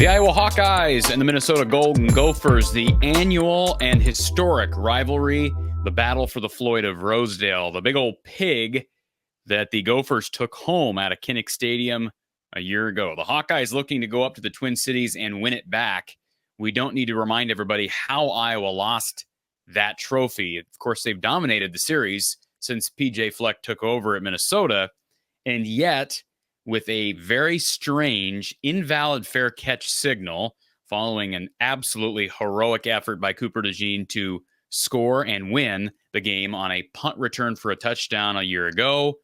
The Iowa Hawkeyes and the Minnesota Golden Gophers, the annual and historic rivalry, the battle for the FLOYD of Rosedale, the big old pig that the Gophers took home out of Kinnick Stadium a year ago. The Hawkeyes looking to go up to the Twin Cities and win it back. We don't need to remind everybody how Iowa lost that trophy. Of course, they've dominated the series since P.J. Fleck took over at Minnesota, and yet with a very strange, invalid fair catch signal following an absolutely heroic effort by Cooper DeJean to score and win the game on a punt return for a touchdown a year ago.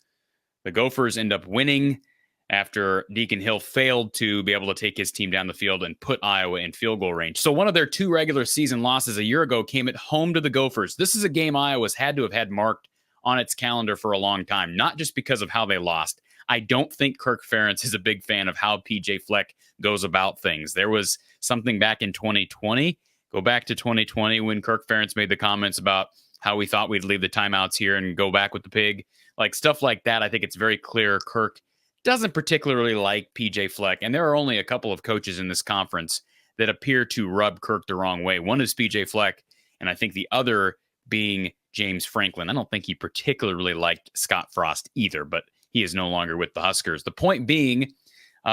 The Gophers end up winning after Deacon Hill failed to be able to take his team down the field and put Iowa in field goal range. So one of their two regular season losses a year ago came at home to the Gophers. This is a game Iowa's had to have had marked on its calendar for a long time, not just because of how they lost. I don't think Kirk Ferentz is a big fan of how PJ Fleck goes about things. There was something back in 2020. Go back to 2020 when Kirk Ferentz made the comments about how we thought we'd leave the timeouts here and go back with the pig. Like stuff like that, I think it's very clear Kirk doesn't particularly like PJ Fleck. And there are only a couple of coaches in this conference that appear to rub Kirk the wrong way. One is PJ Fleck, and I think the other being James Franklin. I don't think he particularly liked Scott Frost either, but he is no longer with the Huskers. The point being,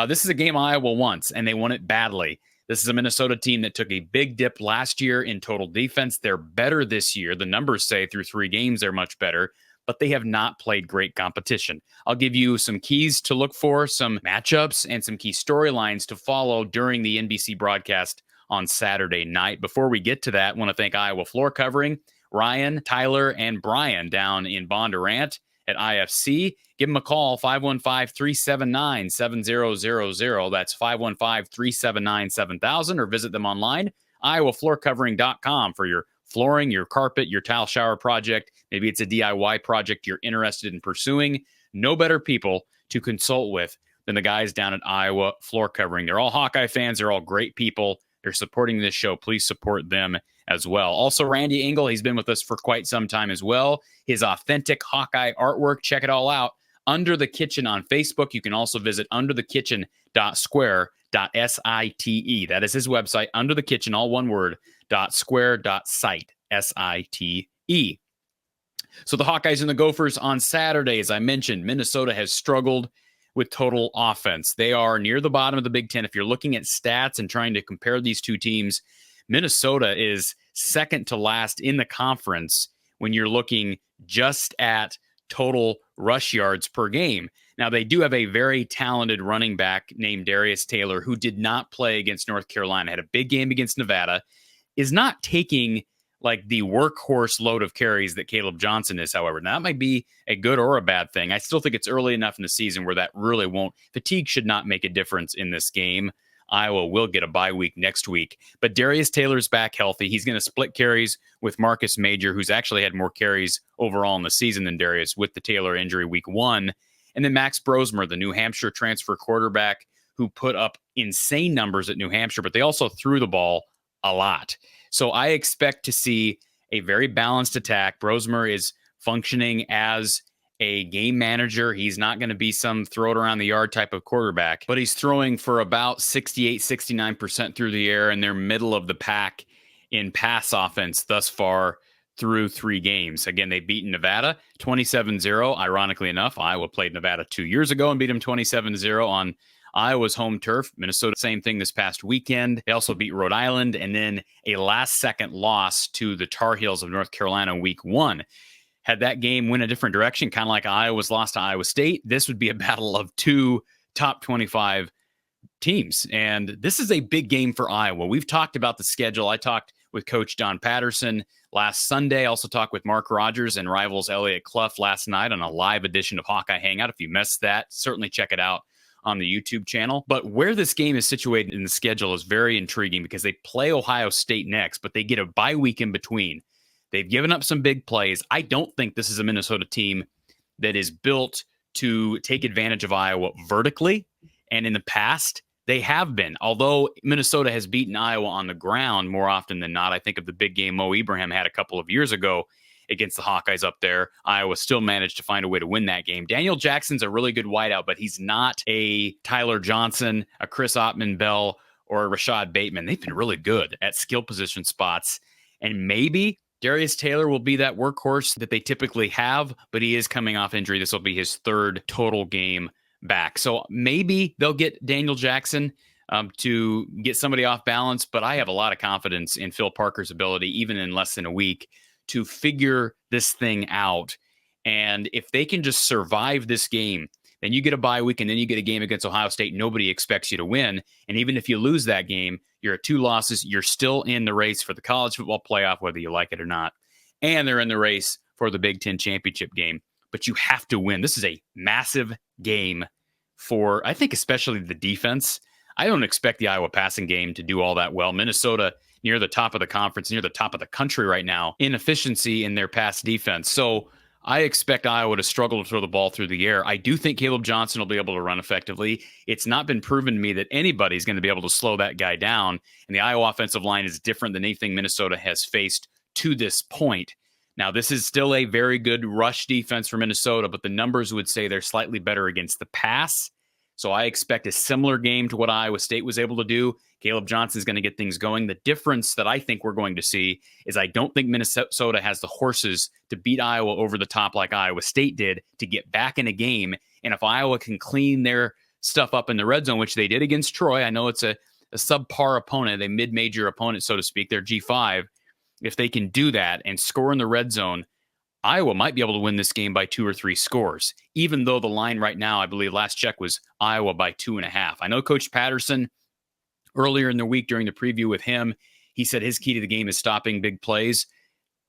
this is a game Iowa wants, and they won it badly. This is a Minnesota team that took a big dip last year in total defense. They're better this year. The numbers say through 3 games they're much better, but they have not played great competition. I'll give you some keys to look for, some matchups, and some key storylines to follow during the NBC broadcast on Saturday night. Before we get to that, I want to thank Iowa Floor Covering, Ryan, Tyler, and Brian down in Bondurant at IFC. Give them a call, 515-379-7000. That's 515-379-7000, or visit them online, iowafloorcovering.com, for your flooring, your carpet, your tile shower project. Maybe it's a DIY project you're interested in pursuing. No better people to consult with than the guys down at Iowa Floor Covering. They're all Hawkeye fans. They're all great people. They're supporting this show. Please support them as well. Also, Randy Engel, he's been with us for quite some time as well. His authentic Hawkeye artwork, check it all out. Under the Kitchen on Facebook. You can also visit underthekitchen.square.site. That is his website, Under the Kitchen, all one word, .square.site, S-I-T-E. So the Hawkeyes and the Gophers on Saturday, as I mentioned, Minnesota has struggled with total offense. They are near the bottom of the Big Ten. If you're looking at stats and trying to compare these two teams, Minnesota is second to last in the conference when you're looking just at total rush yards per game. Now, they do have a very talented running back named Darius Taylor, who did not play against North Carolina, had a big game against Nevada, is not taking like the workhorse load of carries that Caleb Johnson is, however. Now, that might be a good or a bad thing. I still think it's early enough in the season where that really won't. Fatigue should not make a difference in this game. Iowa will get a bye week next week. But Darius Taylor's back healthy. He's going to split carries with Marcus Major, who's actually had more carries overall in the season than Darius with the Taylor injury week 1. And then Max Brosmer, the New Hampshire transfer quarterback, who put up insane numbers at New Hampshire, but they also threw the ball a lot. So I expect to see a very balanced attack. Brosmer is functioning as a game manager. He's not going to be some throw it around the yard type of quarterback, but he's throwing for about 68, 69% through the air, and they're middle of the pack in pass offense thus far through 3 games. Again, they've beaten Nevada 27-0. Ironically enough, Iowa played Nevada 2 years ago and beat them 27-0 on Iowa's home turf. Minnesota, same thing this past weekend. They also beat Rhode Island, and then a last-second loss to the Tar Heels of North Carolina week 1. Had that game went a different direction, kind of like Iowa's lost to Iowa State, this would be a battle of 2 top 25 teams. And this is a big game for Iowa. We've talked about the schedule. I talked with Coach Don Patterson last Sunday. I also talked with Mark Rogers and Rivals Elliott Clough last night on a live edition of Hawkeye Hangout. If you missed that, certainly check it out on the YouTube channel. But where this game is situated in the schedule is very intriguing because they play Ohio State next, but they get a bye week in between. They've given up some big plays. I don't think this is a Minnesota team that is built to take advantage of Iowa vertically. And in the past, they have been. Although Minnesota has beaten Iowa on the ground more often than not. I think of the big game Mo Ibrahim had a couple of years ago against the Hawkeyes up there. Iowa still managed to find a way to win that game. Daniel Jackson's a really good wideout, but he's not a Tyler Johnson, a Chris Ottman-Bell, or Rashad Bateman. They've been really good at skill position spots. And maybe Darius Taylor will be that workhorse that they typically have, but he is coming off injury. This will be his third total game back. So maybe they'll get Daniel Jackson to get somebody off balance, but I have a lot of confidence in Phil Parker's ability, even in less than a week, to figure this thing out. And if they can just survive this game, then you get a bye week and then you get a game against Ohio State. Nobody expects you to win. And even if you lose that game, you're at 2 losses. You're still in the race for the college football playoff, whether you like it or not. And they're in the race for the Big Ten championship game. But you have to win. This is a massive game for, I think, especially the defense. I don't expect the Iowa passing game to do all that well. Minnesota near the top of the conference, near the top of the country right now in efficiency in their pass defense. So I expect Iowa to struggle to throw the ball through the air. I do think Caleb Johnson will be able to run effectively. It's not been proven to me that anybody's going to be able to slow that guy down. And the Iowa offensive line is different than anything Minnesota has faced to this point. Now, this is still a very good rush defense for Minnesota, but the numbers would say they're slightly better against the pass. So I expect a similar game to what Iowa State was able to do. Caleb Johnson is going to get things going. The difference that I think we're going to see is I don't think Minnesota has the horses to beat Iowa over the top like Iowa State did to get back in a game. And if Iowa can clean their stuff up in the red zone, which they did against Troy, I know it's a subpar opponent, a mid-major opponent, so to speak. They're G5. If they can do that and score in the red zone, Iowa might be able to win this game by 2 or 3 scores, even though the line right now, I believe last check was Iowa by 2.5. I know Coach Patterson earlier in the week during the preview with him, he said his key to the game is stopping big plays.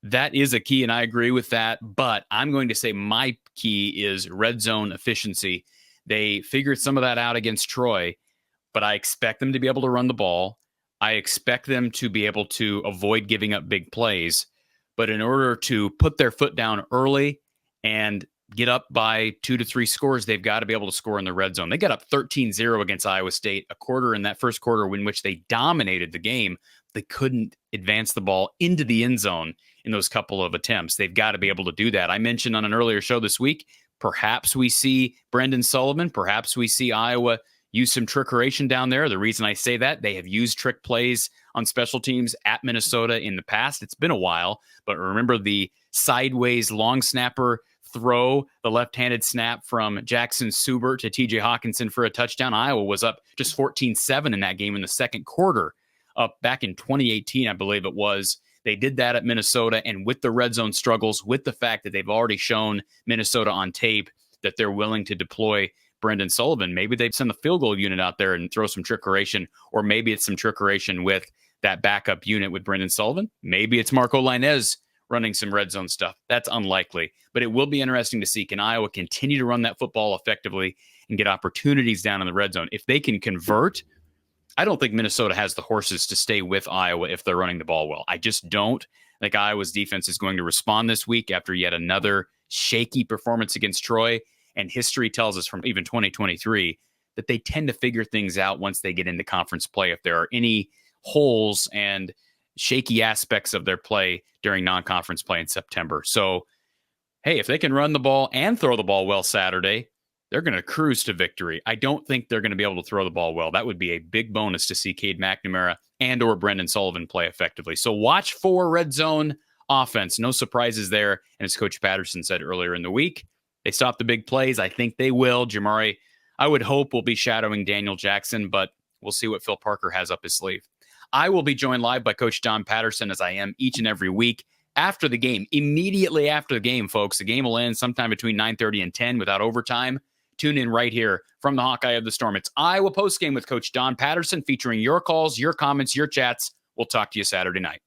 That is a key, and I agree with that. But I'm going to say my key is red zone efficiency. They figured some of that out against Troy, but I expect them to be able to run the ball. I expect them to be able to avoid giving up big plays. But in order to put their foot down early and get up by 2 to 3 scores, they've got to be able to score in the red zone. They got up 13-0 against Iowa State, a quarter in that first quarter in which they dominated the game. They couldn't advance the ball into the end zone in those couple of attempts. They've got to be able to do that. I mentioned on an earlier show this week, perhaps we see Brendan Sullivan, perhaps we see Iowa use some trickeration down there. The reason I say that, they have used trick plays on special teams at Minnesota in the past. It's been a while, but remember the sideways long snapper throw, the left-handed snap from Jackson Subert to TJ Hawkinson for a touchdown. Iowa was up just 14-7 in that game in the second quarter, up back in 2018, I believe it was. They did that at Minnesota, and with the red zone struggles, with the fact that they've already shown Minnesota on tape that they're willing to deploy Brendan Sullivan, maybe they'd send the field goal unit out there and throw some trickeration, or maybe it's some trickeration with that backup unit with Brendan Sullivan. Maybe it's Marco Lainez running some red zone stuff. That's unlikely, but it will be interesting to see, can Iowa continue to run that football effectively and get opportunities down in the red zone? If they can convert, I don't think Minnesota has the horses to stay with Iowa if they're running the ball well. I just don't. I think Iowa's defense is going to respond this week after yet another shaky performance against Troy. And history tells us from even 2023 that they tend to figure things out once they get into conference play. If there are any holes and shaky aspects of their play during non-conference play in September. So, hey, if they can run the ball and throw the ball well Saturday, they're going to cruise to victory. I don't think they're going to be able to throw the ball well. That would be a big bonus to see Cade McNamara and or Brendan Sullivan play effectively. So watch for red zone offense. No surprises there. And as Coach Patterson said earlier in the week, they stop the big plays. I think they will. Jamari, I would hope, will be shadowing Daniel Jackson, but we'll see what Phil Parker has up his sleeve. I will be joined live by Coach Don Patterson, as I am each and every week after the game. Immediately after the game, folks, the game will end sometime between 9:30 and 10 without overtime. Tune in right here from the Hawkeye of the Storm. It's Iowa Postgame with Coach Don Patterson, featuring your calls, your comments, your chats. We'll talk to you Saturday night.